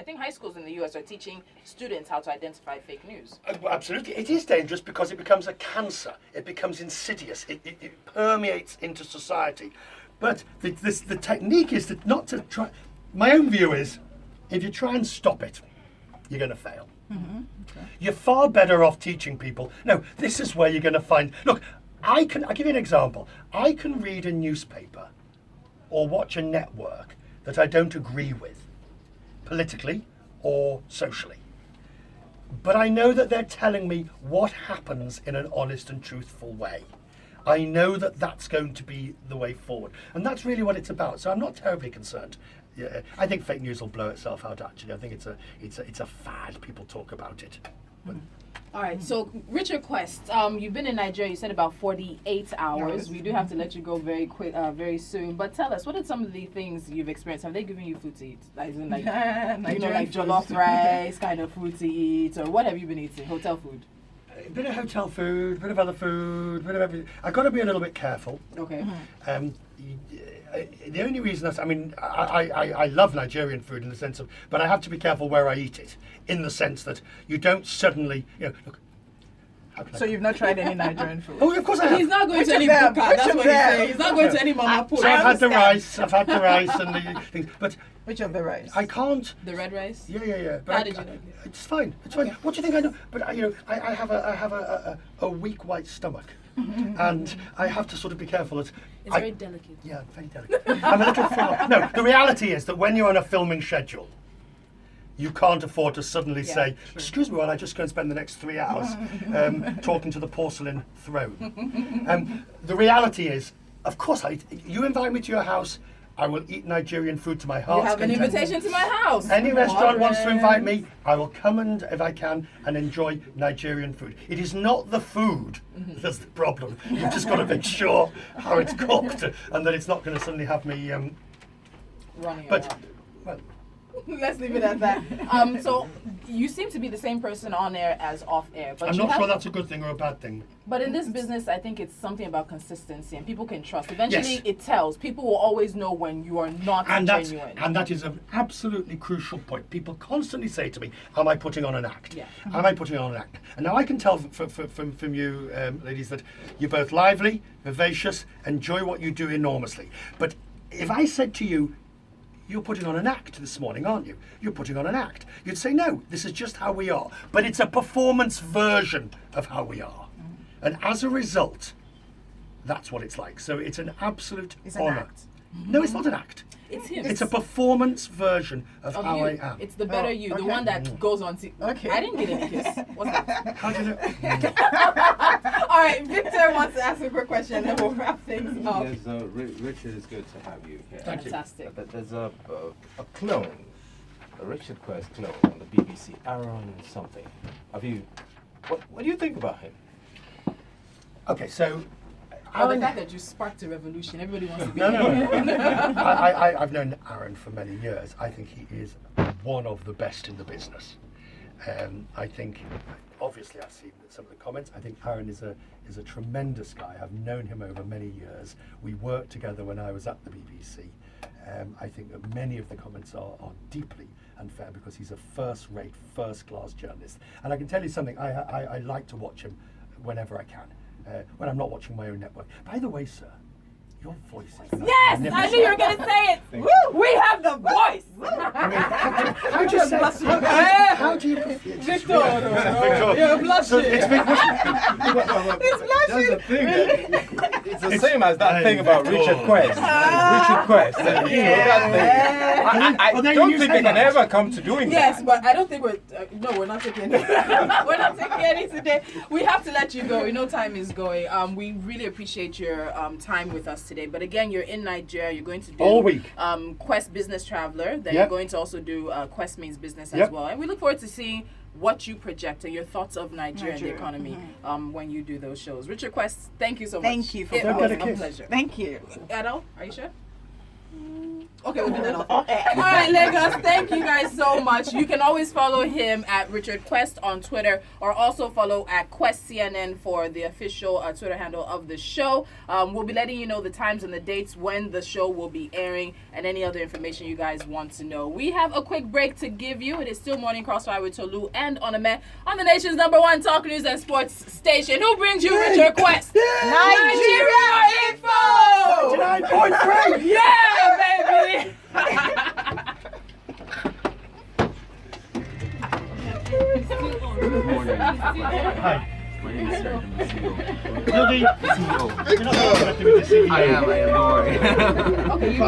I think high schools in the US are teaching students how to identify fake news. Absolutely. It is dangerous because it becomes a cancer. It becomes insidious. It permeates into society. But the technique is not to try. My own view is, if you try and stop it, you're going to fail. Okay. You're far better off teaching people. No, this is where you're going to find. Look, I'll give you an example. I can read a newspaper or watch a network that I don't agree with, politically or socially. But I know that they're telling me what happens in an honest and truthful way. I know that that's going to be the way forward. And that's really what it's about. So I'm not terribly concerned. Yeah, I think fake news will blow itself out, actually. I think it's a fad. People talk about it. But all right, so Richard Quest, you've been in Nigeria, you said about 48 hours. We do have to let you go very quick, very soon. But tell us, what are some of the things you've experienced? Have they given you food to eat? Like like jollof rice, kind of food to eat, or what have you been eating? Hotel food? A bit of hotel food, a bit of other food, a bit of everything. I've got to be a little bit careful. Okay. The only reason I love Nigerian food in the sense of, but I have to be careful where I eat it, in the sense that you don't suddenly, look. So you've not tried any Nigerian food? Oh, of course I have. He's not going to any buka, that's what he's saying. He's not going to any mama put. So I've had the rice and the things, but which of the rice? I can't. The red rice? Yeah. But how did you like it? It's fine. It's fine. What do you think I know? But I have a weak white stomach, and I have to sort of be careful. It's very delicate. Yeah, very delicate. I'm a little full. No, the reality is that when you're on a filming schedule, you can't afford to suddenly say, excuse me while I just go and spend the next 3 hours talking to the porcelain throne. The reality is, of course, you invite me to your house, I will eat Nigerian food to my heart's You have an content. invitation to my house. Any restaurant wants to invite me, I will come and, if I can, and enjoy Nigerian food. It is not the food that's the problem. You've just got to make sure how it's cooked and that it's not going to suddenly have me... running but, around. well... Let's leave it at that. So you seem to be the same person on air as off air. But I'm not sure that's a good thing or a bad thing. But in this business, I think it's something about consistency, and people can trust. Eventually, Yes. it tells. People will always know when you are not genuine. And that is an absolutely crucial point. People constantly say to me, am I putting on an act? Yeah. Am I putting on an act? And now I can tell from you, ladies, that you're both lively, vivacious, enjoy what you do enormously. But if I said to you, you're putting on an act this morning, aren't you? You're putting on an act. You'd say, no, this is just how we are. But it's a performance version of how we are. And as a result, that's what it's like. So it's an absolute honor. An act. No, it's not an act. It's him. It's a performance version of how you. I am. It's the better you, the one that goes on to... Okay. I didn't get any kiss. What's that? How do you know? All right, Victor wants to ask a quick question, and then we'll wrap things up. Yes, Richard, it's good to have you here. Thank you. Fantastic. But there's a clone, a Richard Quest clone on the BBC, Aaron something. What do you think about him? Okay, so... The fact that you sparked a revolution, everybody wants to be No. I've known Aaron for many years. I think he is one of the best in the business. I think, obviously, I've seen some of the comments. I think Aaron is a tremendous guy. I've known him over many years. We worked together when I was at the BBC. I think that many of the comments are deeply unfair because he's a first-rate, first-class journalist. And I can tell you something, I like to watch him whenever I can. When I'm not watching my own network. By the way, sir, your voice is Yes, I knew you were going to say it. Woo! We have the voice. I mean, how do you say it? How do you... Victor, you're blushing. So it's That's the thing. It's the same as that thing about Richard Quest. Richard Quest. That thing. I don't think they can ever come to doing that. Yes, but I don't think we're not taking any. We're not taking any today. We have to let you go. We know time is going. We really appreciate your time with us today. But again, you're in Nigeria. You're going to do all week. Quest Business Traveler. Then you're going to also do Quest Means Business as well. And we look forward to seeing what you project and your thoughts of Nigeria and the economy when you do those shows. Richard Quest, thank you so much. Thank you for it was a coming. pleasure. Thank you. Adele, are you sure? Okay, we'll do that off. All right, Lagos, thank you guys so much. You can always follow him at Richard Quest on Twitter, or also follow at Quest CNN for the official Twitter handle of the show. We'll be letting you know the times and the dates when the show will be airing and any other information you guys want to know. We have a quick break to give you. It is still Morning Crossfire with Tolu and Onome on the nation's #1 talk news and sports station. Who brings you Richard Quest? Nigeria Info! 99.3! Yeah, baby! Good morning. Hi. My name is Serge. I'm the CEO. You're the CEO. You're not the one that do with the CEO. I am, don't worry. Okay, you